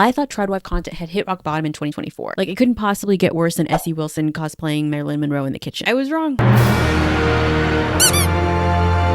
I thought tradwife content had hit rock bottom in 2024. Like, it couldn't possibly get worse than Essie Wilson cosplaying Marilyn Monroe in the kitchen. I was wrong.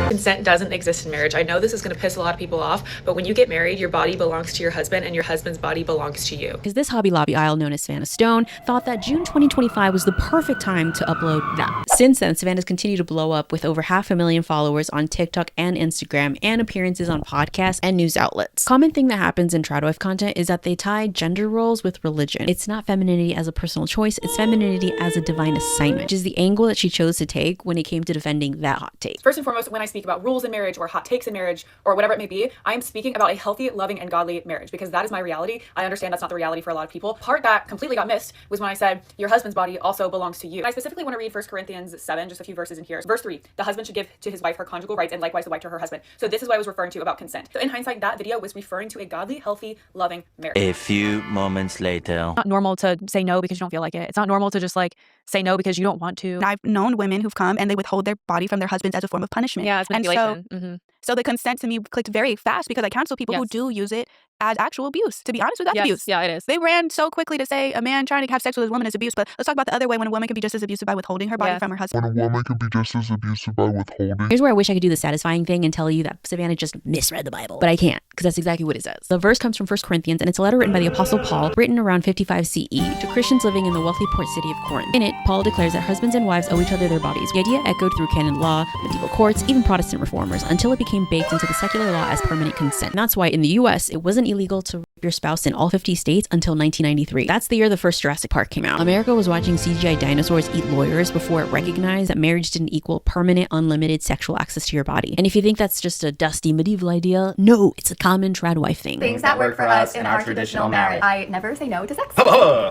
Consent doesn't exist in marriage. I know this is going to piss a lot of people off, but when you get married, your body belongs to your husband and your husband's body belongs to you. Because this Hobby Lobby idol known as Savannah Stone thought that June 2025 was the perfect time to upload that. Since then, Savannah's continued to blow up with over 500,000 followers on TikTok and Instagram and appearances on podcasts and news outlets. Common thing that happens in tradwife content is that they tie gender roles with religion. It's not femininity as a personal choice, it's femininity as a divine assignment, which is the angle that she chose to take when it came to defending that hot take. First and foremost, when I speak about rules in marriage or hot takes in marriage or whatever it may be, I am speaking about a healthy, loving, and godly marriage because that is my reality. I understand that's not the reality for a lot of people. Part that completely got missed was when I said your husband's body also belongs to you. And I specifically want to read 1 Corinthians 7, just a few verses in here. Verse 3, the husband should give to his wife her conjugal rights and likewise the wife to her husband. So this is what I was referring to about consent. So in hindsight, that video was referring to a godly, healthy, loving marriage. A few moments later. It's not normal to say no because you don't feel like it. It's not normal to just like say no because you don't want to. I've known women who've come and they withhold their body from their husbands as a form of punishment. Yeah, it's manipulation. So the consent to me clicked very fast because I counsel people who do use it as actual abuse. To be honest with that, abuse. Yeah, it is. They ran so quickly to say a man trying to have sex with a woman is abuse, but let's talk about the other way when a woman can be just as abusive by withholding her body from her husband. When a woman can be just as abusive by withholding. Here's where I wish I could do the satisfying thing and tell you that Savannah just misread the Bible, but I can't because that's exactly what it says. The verse comes from 1 Corinthians and it's a letter written by the Apostle Paul, written around 55 CE to Christians living in the wealthy port city of Corinth. In it, Paul declares that husbands and wives owe each other their bodies. The idea echoed through canon law, medieval courts, even Protestant reformers, until it became baked into the secular law as permanent consent. And that's why in the US, it wasn't illegal to rape your spouse in all 50 states until 1993. That's the year the first Jurassic Park came out. America was watching CGI dinosaurs eat lawyers before it recognized that marriage didn't equal permanent, unlimited sexual access to your body. And if you think that's just a dusty medieval idea, no, it's a common tradwife thing. Things that work for us in our traditional marriage. I never say no to sex.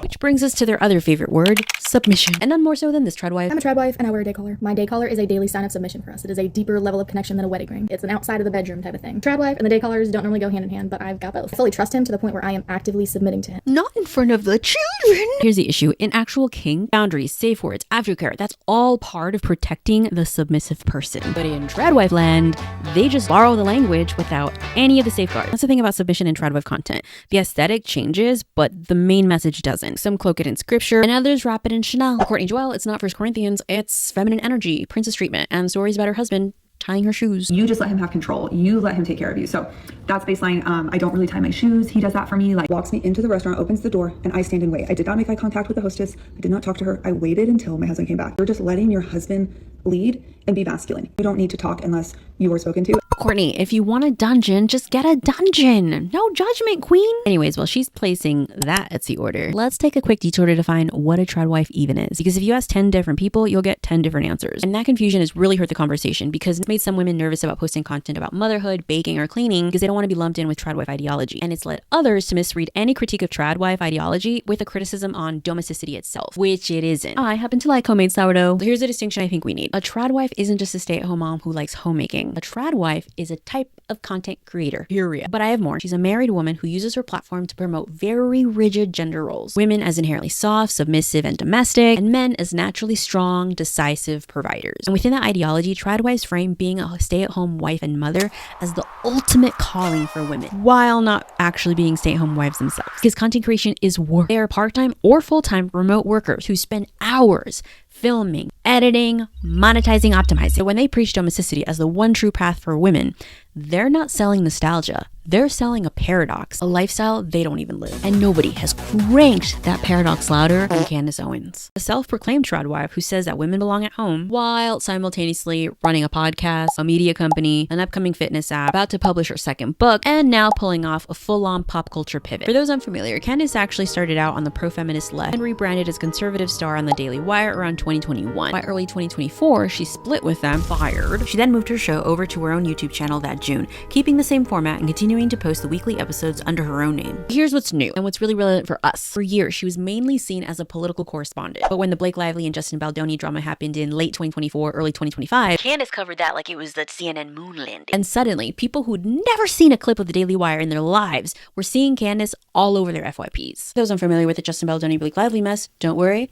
Which brings us to their other favorite word, submission. And none more so than this tradwife. I'm a tradwife and I wear a day collar. My day collar is a daily sign of submission for us. It is a deeper level of connection than a wedding ring. It's an outside of the bedroom type of thing. Tradwife and the day collars don't normally go hand in hand, but I've got both. I fully trust him to the point where I am actively submitting to him. Not in front of the children. Here's the issue. In actual king, boundaries, safe words, aftercare, that's all part of protecting the submissive person. But in tradwife land, they just borrow the language without any of the safeguards. That's the thing about submission in tradwife content. The aesthetic changes, but the main message doesn't. Some cloak it in scripture, and others wrap it in Chanel. For Courtney Joel, it's not 1 Corinthians, it's feminine energy, princess treatment, and stories about her husband tying her shoes. You just let him have control. You let him take care of you. So that's baseline. I don't really tie my shoes. He does that for me. Like, walks me into the restaurant, opens the door, and I stand and wait. I did not make eye contact with the hostess. I did not talk to her. I waited until my husband came back. You're just letting your husband lead and be masculine. You don't need to talk unless you were spoken to. Courtney, if you want a dungeon, just get a dungeon. No judgment, queen. Anyways, while she's placing that Etsy order, let's take a quick detour to define what a tradwife even is. Because if you ask 10 different people, you'll get 10 different answers. And that confusion has really hurt the conversation because it made some women nervous about posting content about motherhood, baking, or cleaning because they don't want to be lumped in with tradwife ideology. And it's led others to misread any critique of tradwife ideology with a criticism on domesticity itself, which it isn't. I happen to like homemade sourdough. Here's a distinction I think we need. A tradwife isn't just a stay-at-home mom who likes homemaking. A tradwife is a type of content creator, period. But I have more. She's a married woman who uses her platform to promote very rigid gender roles. Women as inherently soft, submissive, and domestic, and men as naturally strong, decisive providers. And within that ideology, tradwives frame being a stay-at-home wife and mother as the ultimate calling for women, while not actually being stay-at-home wives themselves. Because content creation is work. They are part-time or full-time remote workers who spend hours filming, editing, monetizing, optimizing. So when they preach domesticity as the one true path for women, they're not selling nostalgia. They're selling a paradox, a lifestyle they don't even live. And nobody has cranked that paradox louder than Candace Owens, a self-proclaimed tradwife who says that women belong at home while simultaneously running a podcast, a media company, an upcoming fitness app, about to publish her second book, and now pulling off a full-on pop culture pivot. For those unfamiliar, Candace actually started out on the pro-feminist left and rebranded as conservative star on the Daily Wire around 2021. By early 2024, she split with them, fired. She then moved her show over to her own YouTube channel that June, keeping the same format and continuing to post the weekly episodes under her own name. Here's what's new and what's really relevant for us. For years, she was mainly seen as a political correspondent, but when the Blake Lively and Justin Baldoni drama happened in late 2024, early 2025, Candace covered that like it was the CNN moon landing. And suddenly, people who'd never seen a clip of the Daily Wire in their lives were seeing Candace all over their FYPs. Those unfamiliar with the Justin Baldoni Blake Lively mess, don't worry,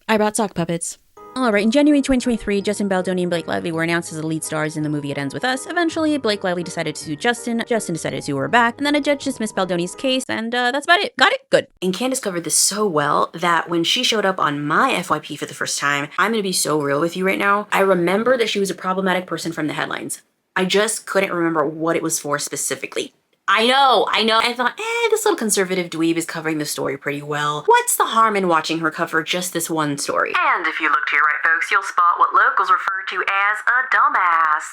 I brought sock puppets. All right, in January 2023, Justin Baldoni and Blake Lively were announced as the lead stars in the movie It Ends With Us. Eventually, Blake Lively decided to sue Justin decided to sue her back, and then a judge dismissed Baldoni's case, and that's about it. Got it? Good. And Candace covered this so well that when she showed up on my FYP for the first time, I'm gonna be so real with you right now. I remember that she was a problematic person from the headlines. I just couldn't remember what it was for specifically. I know. I thought, this little conservative dweeb is covering the story pretty well. What's the harm in watching her cover just this one story? And if you look to your right, folks, you'll spot what locals refer to as a dumbass.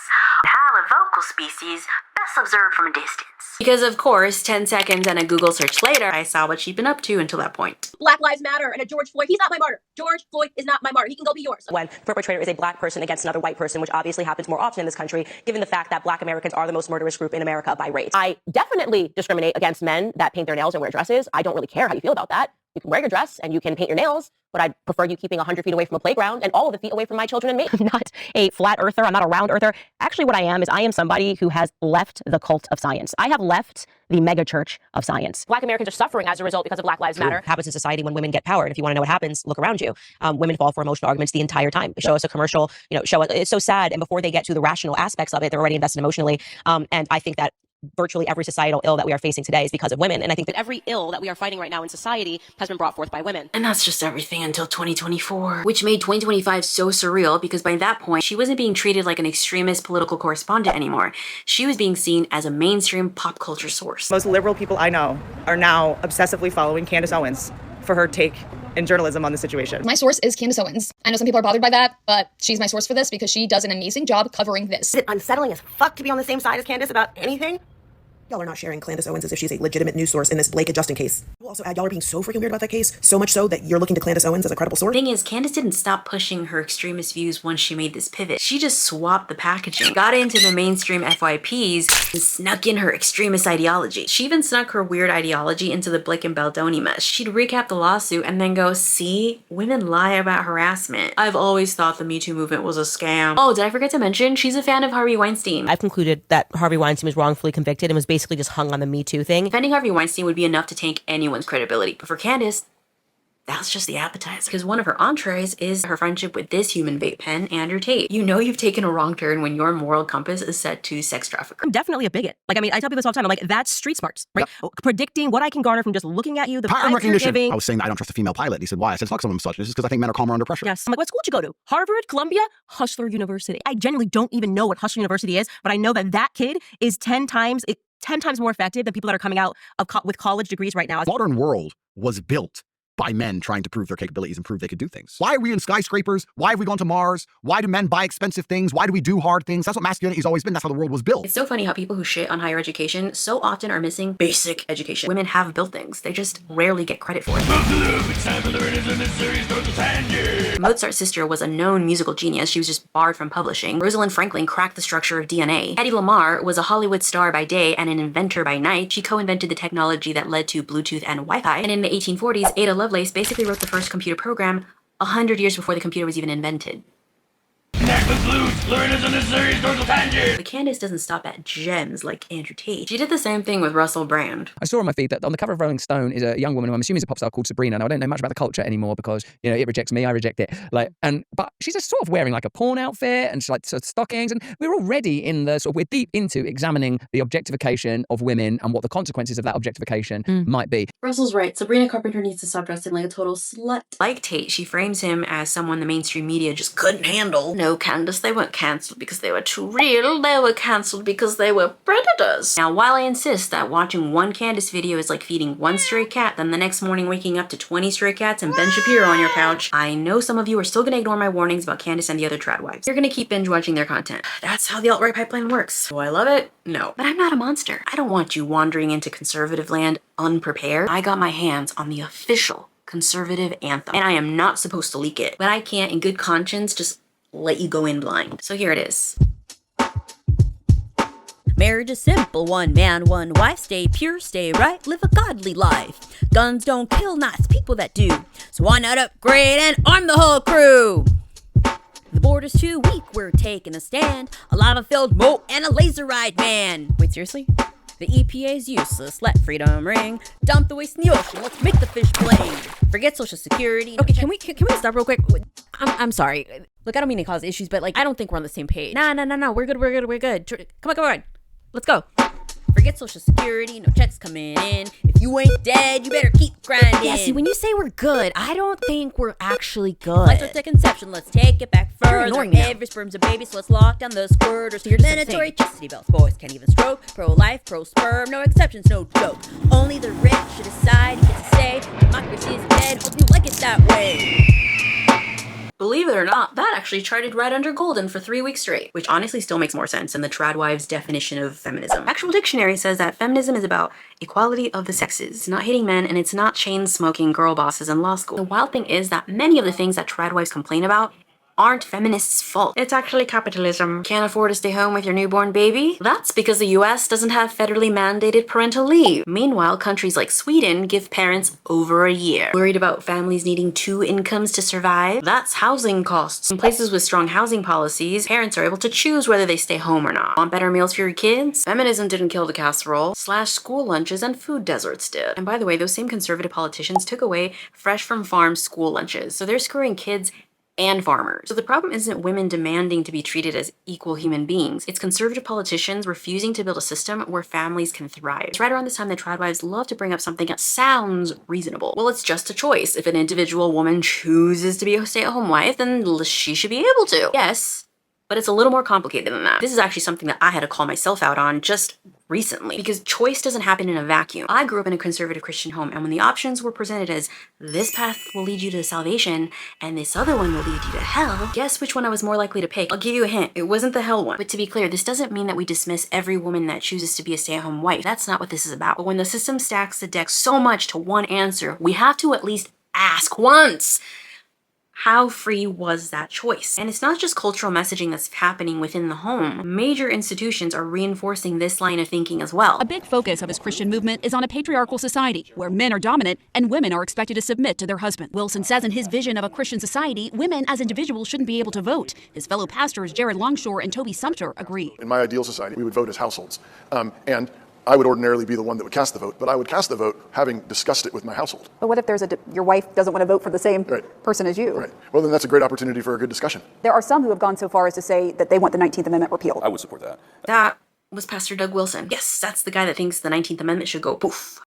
Highly vocal species, best observed from a distance. Because of course, 10 seconds and a Google search later, I saw what she'd been up to until that point. Black Lives Matter and a George Floyd, he's not my martyr. George Floyd is not my martyr. He can go be yours. When perpetrator is a black person against another white person, which obviously happens more often in this country, given the fact that black Americans are the most murderous group in America by race. I definitely discriminate against men that paint their nails and wear dresses. I don't really care how you feel about that. You can wear your dress and you can paint your nails, but I'd prefer you keeping 100 feet away from a playground and all of the feet away from my children and me. I'm not a flat earther. I'm not a round earther. Actually, what I am somebody who has left the cult of science. I have left the mega church of science. Black Americans are suffering as a result because of Black Lives Matter. It happens in society when women get power. And if you want to know what happens, look around you. Women fall for emotional arguments the entire time. Show us a commercial, show it. It's so sad. And before they get to the rational aspects of it, they're already invested emotionally. And I think that virtually every societal ill that we are facing today is because of women. And I think that every ill that we are fighting right now in society has been brought forth by women. And that's just everything until 2024, which made 2025 so surreal because by that point, she wasn't being treated like an extremist political correspondent anymore. She was being seen as a mainstream pop culture source. Most liberal people I know are now obsessively following Candace Owens for her take in journalism on the situation. My source is Candace Owens. I know some people are bothered by that, but she's my source for this because she does an amazing job covering this. Is it unsettling as fuck to be on the same side as Candace about anything? Y'all are not sharing Candace Owens as if she's a legitimate news source in this Blake and Justin case. We'll also add, y'all are being so freaking weird about that case, so much so that you're looking to Candace Owens as a credible source. The thing is, Candace didn't stop pushing her extremist views once she made this pivot. She just swapped the packaging, got into the mainstream FYPs, and snuck in her extremist ideology. She even snuck her weird ideology into the Blake and Baldoni mess. She'd recap the lawsuit and then go, see, women lie about harassment. I've always thought the Me Too movement was a scam. Oh, did I forget to mention, she's a fan of Harvey Weinstein. I've concluded that Harvey Weinstein was wrongfully convicted and was basically just hung on the Me Too thing. Defending Harvey Weinstein would be enough to tank anyone's credibility. But for Candace, that's just the appetizer. Because one of her entrees is her friendship with this human vape pen, Andrew Tate. You know you've taken a wrong turn when your moral compass is set to sex trafficker. I'm definitely a bigot. I tell people this all the time. I'm like, that's street smarts, right? Yep. Predicting what I can garner from just looking at you, the pattern recognition. I was saying that I don't trust a female pilot. He said, why? I said, fuck some of them such. This is because I think men are calmer under pressure. Yes. I'm like, what school did you go to? Harvard, Columbia, Hustler University. I genuinely don't even know what Hustler University is, but I know that kid is 10 times more effective than people that are coming out with college degrees right now. The modern world was built by men trying to prove their capabilities and prove they could do things. Why are we in skyscrapers? Why have we gone to Mars? Why do men buy expensive things? Why do we do hard things? That's what masculinity's always been. That's how the world was built. It's so funny how people who shit on higher education so often are missing basic education. Women have built things. They just rarely get credit for it. Mozart's sister was a known musical genius. She was just barred from publishing. Rosalind Franklin cracked the structure of DNA. Eddie Lamar was a Hollywood star by day and an inventor by night. She co-invented the technology that led to Bluetooth and Wi-Fi. And in the 1840s, Ada Lovelace basically wrote the first computer program 100 years before the computer was even invented. But Candace doesn't stop at gems like Andrew Tate. She did the same thing with Russell Brand. I saw on my feed that on the cover of Rolling Stone is a young woman who I'm assuming is a pop star called Sabrina. Now I don't know much about the culture anymore because it rejects me, I reject it. But she's just sort of wearing like a porn outfit and she's like sort of stockings, and we're already we're deep into examining the objectification of women and what the consequences of that objectification might be. Russell's right. Sabrina Carpenter needs to stop dressing like a total slut. Like Tate, she frames him as someone the mainstream media just couldn't handle. No, Candace, they weren't cancelled because they were too real. They were cancelled because they were predators. Now, while I insist that watching one Candace video is like feeding one stray cat, then the next morning waking up to 20 stray cats and Ben Shapiro on your couch, I know some of you are still gonna ignore my warnings about Candace and the other trad wives. You're gonna keep binge watching their content. That's how the alt-right pipeline works. Do I love it? No. But I'm not a monster. I don't want you wandering into conservative land unprepared. I got my hands on the official conservative anthem, and I am not supposed to leak it, but I can't in good conscience just let you go in blind. So here it is. Marriage is simple, one man, one wife. Stay pure, stay right, live a godly life. Guns don't kill, not it's people that do. So why not upgrade and arm the whole crew? The border's too weak, we're taking a stand. A lava-filled moat and a laser-eyed man. Wait, seriously? The EPA's useless, let freedom ring. Dump the waste in the ocean, let's make the fish blame. Forget social security. Okay, can we stop real quick? I'm sorry. Look, I don't mean to cause issues, but like, I don't think we're on the same page. No. We're good. Come on. Let's go. Forget Social Security, no checks coming in. If you ain't dead, you better keep grinding. Yeah, see, when you say we're good, I don't think we're actually good. Life to conception, let's take it back further. You're ignoring me now. Every sperm's a baby, so let's lock down the squirters. So you're just mandatory chastity belts, boys can't even stroke. Pro-life, pro-sperm, no exceptions, no joke. Only the rich should decide, you get to say, democracy is dead, hope you like it that way. Believe it or not, that actually charted right under golden for 3 weeks straight, which honestly still makes more sense than the tradwives' definition of feminism. Actual dictionary says that feminism is about equality of the sexes. It's not hating men, and it's not chain-smoking girl bosses in law school. The wild thing is that many of the things that tradwives complain about aren't feminists' fault. It's actually capitalism. Can't afford to stay home with your newborn baby? That's because the US doesn't have federally mandated parental leave. Meanwhile, countries like Sweden give parents over a year. Worried about families needing 2 incomes to survive? That's housing costs. In places with strong housing policies, parents are able to choose whether they stay home or not. Want better meals for your kids? Feminism didn't kill the casserole. School lunches and food deserts did. And by the way, those same conservative politicians took away fresh from farm school lunches. So they're screwing kids and farmers. So the problem isn't women demanding to be treated as equal human beings. It's conservative politicians refusing to build a system where families can thrive. It's right around this time that tradwives love to bring up something that sounds reasonable. Well, it's just a choice. If an individual woman chooses to be a stay-at-home wife, then she should be able to. Yes, but it's a little more complicated than that. This is actually something that I had to call myself out on just recently, because choice doesn't happen in a vacuum. I grew up in a conservative Christian home, and when the options were presented as this path will lead you to salvation and this other one will lead you to hell, guess which one I was more likely to pick? I'll give you a hint. It wasn't the hell one. But to be clear, this doesn't mean that we dismiss every woman that chooses to be a stay-at-home wife. That's not what this is about. But when the system stacks the deck so much to one answer, we have to at least ask once. How free was that choice? And it's not just cultural messaging that's happening within the home. Major institutions are reinforcing this line of thinking as well. A big focus of his Christian movement is on a patriarchal society where men are dominant and women are expected to submit to their husband. Wilson says in his vision of a Christian society, women as individuals shouldn't be able to vote. His fellow pastors Jared Longshore and Toby Sumter agree. In my ideal society, we would vote as households. And I would ordinarily be the one that would cast the vote, but I would cast the vote having discussed it with my household. But what if there's your wife doesn't want to vote for the same person as you? Right. Well, then that's a great opportunity for a good discussion. There are some who have gone so far as to say that they want the 19th Amendment repealed. I would support that. That was Pastor Doug Wilson. Yes, that's the guy that thinks the 19th Amendment should go poof.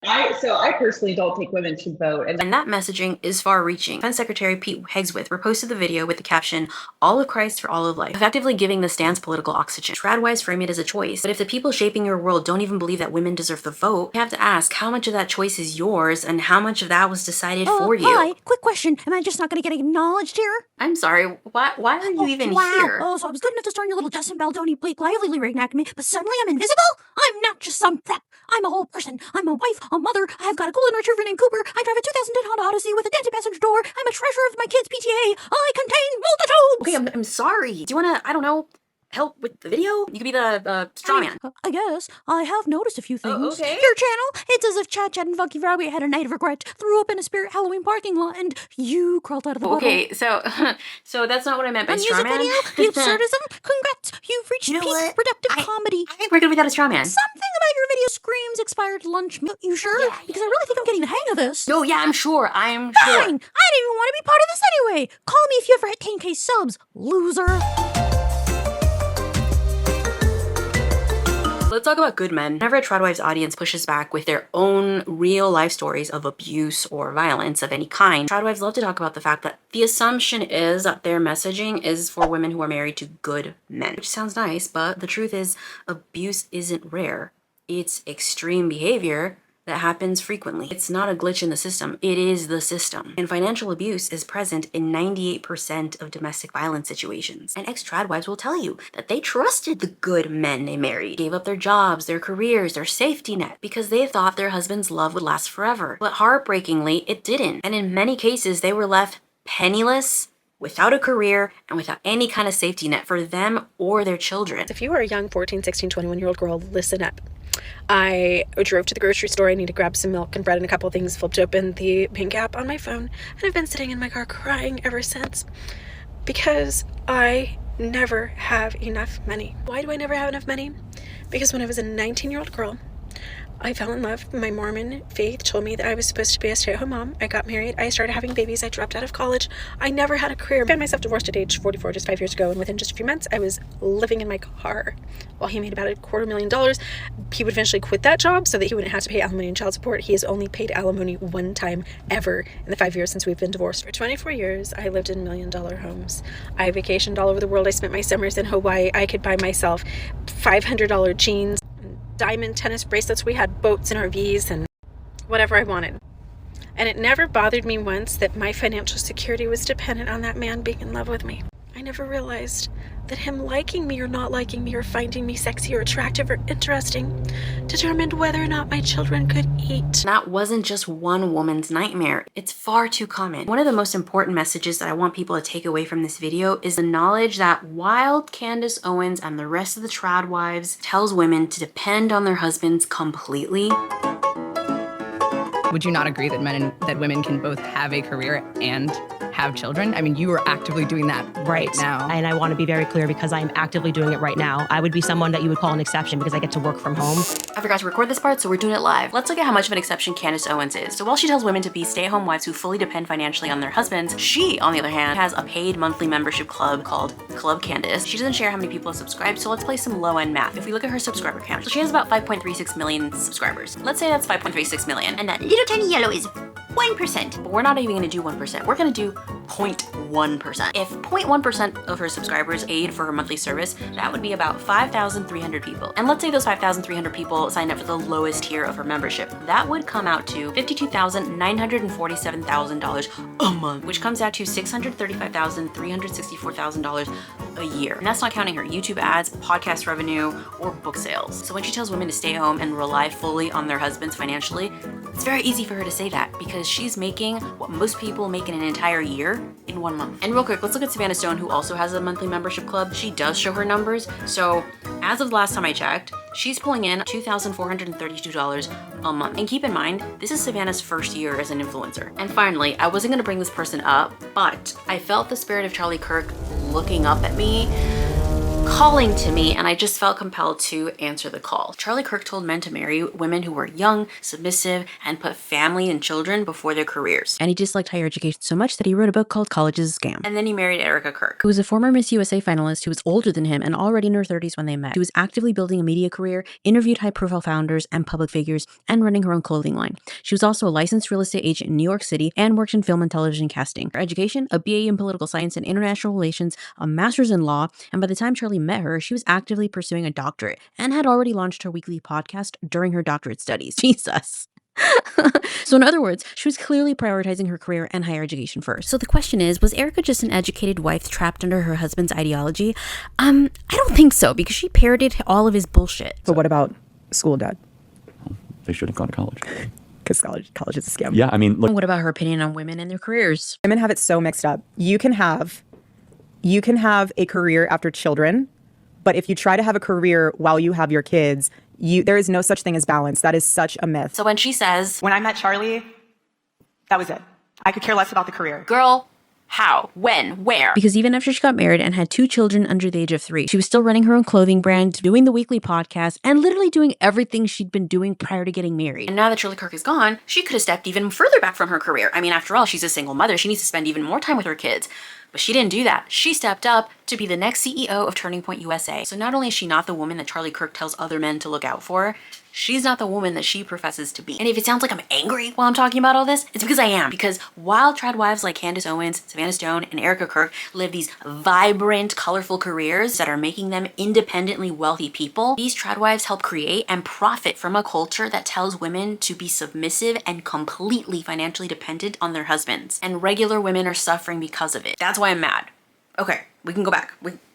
I personally don't think women should vote. And that messaging is far-reaching. Defense Secretary Pete Hegseth reposted the video with the caption, "All of Christ for all of life," effectively giving the stance political oxygen. Tradwives frame it as a choice, but if the people shaping your world don't even believe that women deserve the vote, you have to ask how much of that choice is yours and how much of that was decided for you. Hi, quick question. Am I just not going to get acknowledged here? I'm sorry, why are you even here? Oh, so I was good enough to star in your little Justin Baldoni Blake Lively reenactment, but suddenly I'm invisible? I'm not just some prep. I'm a whole person. I'm a wife, a mother. I've got a golden retriever named Cooper. I drive a 2010 Honda Odyssey with a dented passenger door. I'm a treasure of my kids' PTA. I contain multitudes. Okay, I'm sorry. Do you want to, I don't know, help with the video? You could be the straw man. I guess. I have noticed a few things. Oh, okay. Your channel, it's as if Chad and Funky Rabbit had a night of regret, threw up in a Spirit Halloween parking lot, and you crawled out of the bottle. Okay, so that's not what I meant by straw man. Video, the absurdism, congrats, you've reached peak productive comedy. I think we're good without a straw man. Something about your video screams expired lunch meat. You sure? Yeah. Because I really think I'm getting the hang of this. No, yeah, I'm sure. I'm Fine. sure. I didn't even want to be part of this anyway. Call me if you ever hit 10K subs, loser. Let's talk about good men. Whenever a tradwives audience pushes back with their own real life stories of abuse or violence of any kind, tradwives love to talk about the fact that the assumption is that their messaging is for women who are married to good men. Which sounds nice, but the truth is abuse isn't rare. It's extreme behavior that happens frequently. It's not a glitch in the system, it is the system. And financial abuse is present in 98% of domestic violence situations. And ex-tradwives will tell you that they trusted the good men they married, gave up their jobs, their careers, their safety net, because they thought their husband's love would last forever. But heartbreakingly, it didn't. And in many cases, they were left penniless, without a career, and without any kind of safety net for them or their children. If you are a young 14, 16, 21-year-old girl, listen up. I drove to the grocery store. I need to grab some milk and bread and a couple of things, flipped open the Pink app on my phone, and I've been sitting in my car crying ever since because I never have enough money. Why do I never have enough money? Because when I was a 19-year-old girl, I fell in love. My Mormon faith told me that I was supposed to be a stay-at-home mom. I got married. I started having babies. I dropped out of college. I never had a career. I found myself divorced at age 44 just 5 years ago, and within just a few months, I was living in my car while he made about $250,000. He would eventually quit that job so that he wouldn't have to pay alimony and child support. He has only paid alimony one time ever in the 5 years since we've been divorced. For 24 years, I lived in $1 million homes. I vacationed all over the world. I spent my summers in Hawaii. I could buy myself $500 jeans, diamond tennis bracelets. We had boats and RVs and whatever I wanted. And it never bothered me once that my financial security was dependent on that man being in love with me. I never realized that him liking me or not liking me or finding me sexy or attractive or interesting determined whether or not my children could eat. That wasn't just one woman's nightmare. It's far too common. One of the most important messages that I want people to take away from this video is the knowledge that while Candace Owens and the rest of the trad wives tells women to depend on their husbands completely, would you not agree that women can both have a career and have children? I mean, you are actively doing that right now. And I want to be very clear because I'm actively doing it right now. I would be someone that you would call an exception because I get to work from home. I forgot to record this part, so we're doing it live. Let's look at how much of an exception Candace Owens is. So while she tells women to be stay-at-home wives who fully depend financially on their husbands, she, on the other hand, has a paid monthly membership club called Club Candace. She doesn't share how many people have subscribed, so let's play some low-end math. If we look at her subscriber count, so she has about 5.36 million subscribers. Let's say that's 5.36 million, and that little tiny yellow is 1%. But we're not even gonna do 1%. We're gonna do 0.1%. If 0.1% of her subscribers paid for her monthly service, that would be about 5,300 people. And let's say those 5,300 people signed up for the lowest tier of her membership. That would come out to $52,947,000 a month, which comes out to $635,364,000 a year. And that's not counting her YouTube ads, podcast revenue, or book sales. So when she tells women to stay home and rely fully on their husbands financially, it's very easy for her to say that because she's making what most people make in an entire year in 1 month. And real quick, let's look at Savannah Stone, who also has a monthly membership club. She does show her numbers. So as of the last time I checked, she's pulling in $2,432 a month. And keep in mind, this is Savannah's first year as an influencer. And finally, I wasn't gonna bring this person up, but I felt the spirit of Charlie Kirk looking up at me, calling to me, and I just felt compelled to answer the call. Charlie Kirk told men to marry women who were young, submissive, and put family and children before their careers. And he disliked higher education so much that he wrote a book called College is a Scam. And then he married Ericka Kirk, who was a former Miss USA finalist who was older than him and already in her 30s when they met. She was actively building a media career, interviewed high-profile founders and public figures, and running her own clothing line. She was also a licensed real estate agent in New York City and worked in film and television casting. Her education, a BA in political science and international relations, a master's in law, and by the time Charlie met her, she was actively pursuing a doctorate and had already launched her weekly podcast during her doctorate studies. Jesus. So in other words, she was clearly prioritizing her career and higher education first. So the question is, was Erika just an educated wife trapped under her husband's ideology? I don't think so, because she parroted all of his bullshit. But what about school, Dad? They should have gone to college. Because college is a scam. Yeah, I mean, look. What about her opinion on women and their careers? Women have it so mixed up. You can have a career after children, but if you try to have a career while you have your kids, there is no such thing as balance. That is such a myth. So when she says, when I met Charlie, that was it. I could care less about the career. Girl, how? When? Where? Because even after she got married and had 2 children under the age of 3, she was still running her own clothing brand, doing the weekly podcast, and literally doing everything she'd been doing prior to getting married. And now that Charlie Kirk is gone, she could have stepped even further back from her career. I mean, after all, she's a single mother. She needs to spend even more time with her kids. But she didn't do that. She stepped up to be the next CEO of Turning Point USA. So not only is she not the woman that Charlie Kirk tells other men to look out for, she's not the woman that she professes to be. And if it sounds like I'm angry while I'm talking about all this, it's because I am. Because while trad wives like Candace Owens, Savannah Stone, and Ericka Kirk live these vibrant, colorful careers that are making them independently wealthy people, these trad wives help create and profit from a culture that tells women to be submissive and completely financially dependent on their husbands. And regular women are suffering because of it. That's why I'm mad. Okay, we can go back.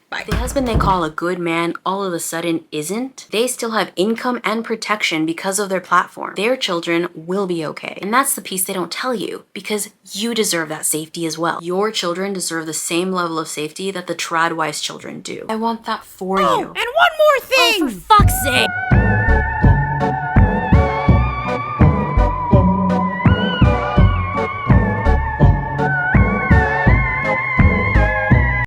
Bye. The husband they call a good man all of a sudden isn't. They still have income and protection because of their platform. Their children will be okay. And that's the piece they don't tell you, because you deserve that safety as well. Your children deserve the same level of safety that the trad wife's children do. I want that for you. And one more thing! Oh, for fuck's sake!